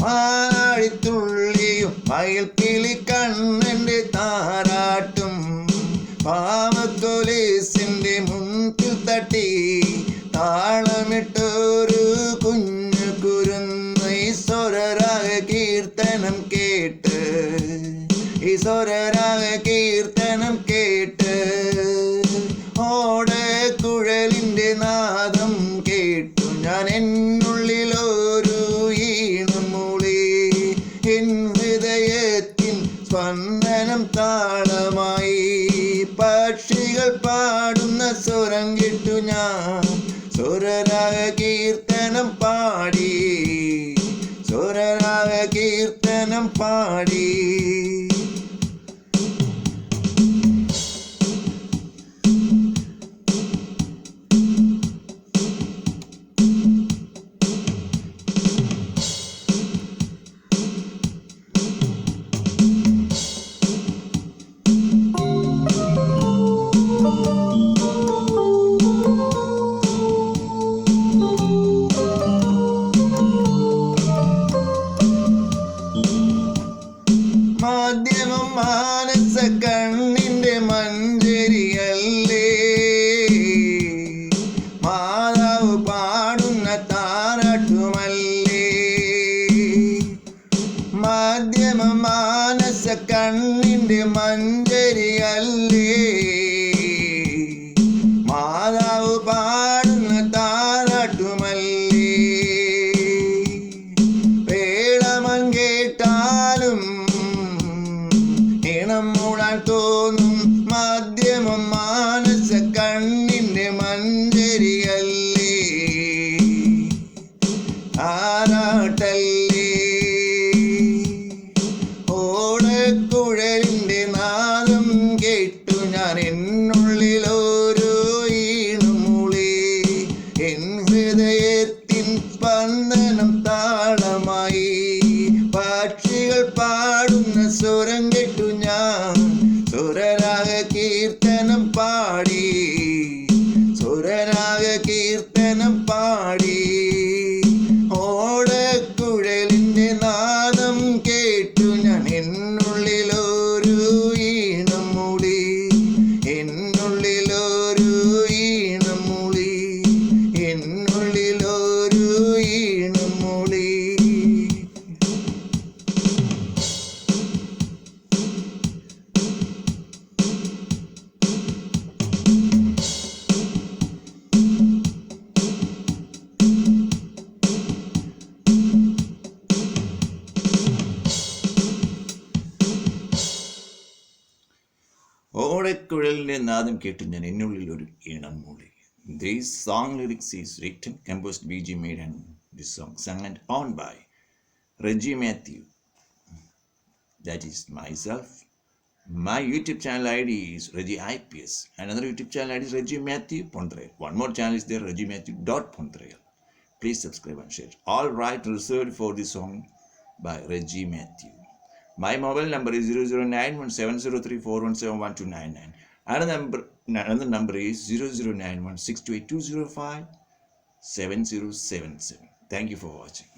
പാടിത്തുള്ളിയും മയിൽക്കിളി കണ്ണൻ്റെ താരാട്ടും പാവക്കൊലേസിൻ്റെ മുൻപിൽ തട്ടി താളമിട്ടൊരു കുഞ്ഞു കുരുന്ന് ഈശ്വരരാഗ കീർത്തനം കേട്ട് ഈശ്വരരാഗ കീർത്തനം കേട്ട് ഓടക്കുഴലിൻ്റെ നാദം കേട്ടു ഞാൻ എന്നുള്ളിലൊരു ഈണം മൂളി എൻ ഹൃദയത്തിൻ സ്പന്ദനം താളമായി പക്ഷികൾ പാടുന്ന സ്വരം കേട്ടു ഞാൻ സ്വരരാഗ കീർത്തനം പാടി സ്വരരാഗ കീർത്തനം പാടി മാധ്യമം മാനസ കണ്ണിൻ്റെ മഞ്ചരിയല്ലേ മാതാവ് പാടുന്ന താരാട്ടുമല്ലേ മാധ്യമം മാനസ കണ്ണിൻ്റെ മഞ്ചരിയല്ലേ മാതാവ് പാടുന്ന താരാട്ടുമല്ലേ പേളമൻ കേട്ടാലും ഈണം മൂടാൻ തോന്നും മാധ്യമം മാനസ കണ്ണിൻ്റെ മഞ്ചരിയല്ലേ ആരാട്ടല്ലേ ഓടക്കുഴലിൻ്റെ നാദം കേട്ടു ഞാൻ എന്നുള്ളിലൊരു ഈണം മൂളി എൻ ഹൃദയത്തിൻ സ്പന്ദനം താളമായി പക്ഷികൾ പാടുന്ന സ്വരം കേട്ടു ഞാൻ സ്വരരാഗ കീർത്തനം പാടി സ്വരരാഗ കീർത്തനം പാടി ഓടക്കുഴലിൻ്റെ നാദം കേട്ടു ഞാൻ എന്നുള്ളിലൊരു ഈണം മൂളി എന്നുള്ളിലൊരു ഈണം മൂളി എന്നുള്ളിലൊരു ഈണം മൂളി ഓടക്കുഴലിൻ്റെ നാദം കേട്ടു ഞാൻ എന്നുള്ളിൽ ഒരു ഈണം മൂളി. This song lyrics is written, composed, BG made, and this song sung and on by Reggie Matthew. That is myself. My YouTube channel ID is Reggie IPS. Another YouTube channel ID is Reggie Matthew Pondrayal. One more channel is there, Reggie Matthew Pondrayal. Please subscribe and share. All right, reserved for this song by Reggie Matthew. My mobile number is 0091703417129. Another number is 0091628205707. Thank you for watching.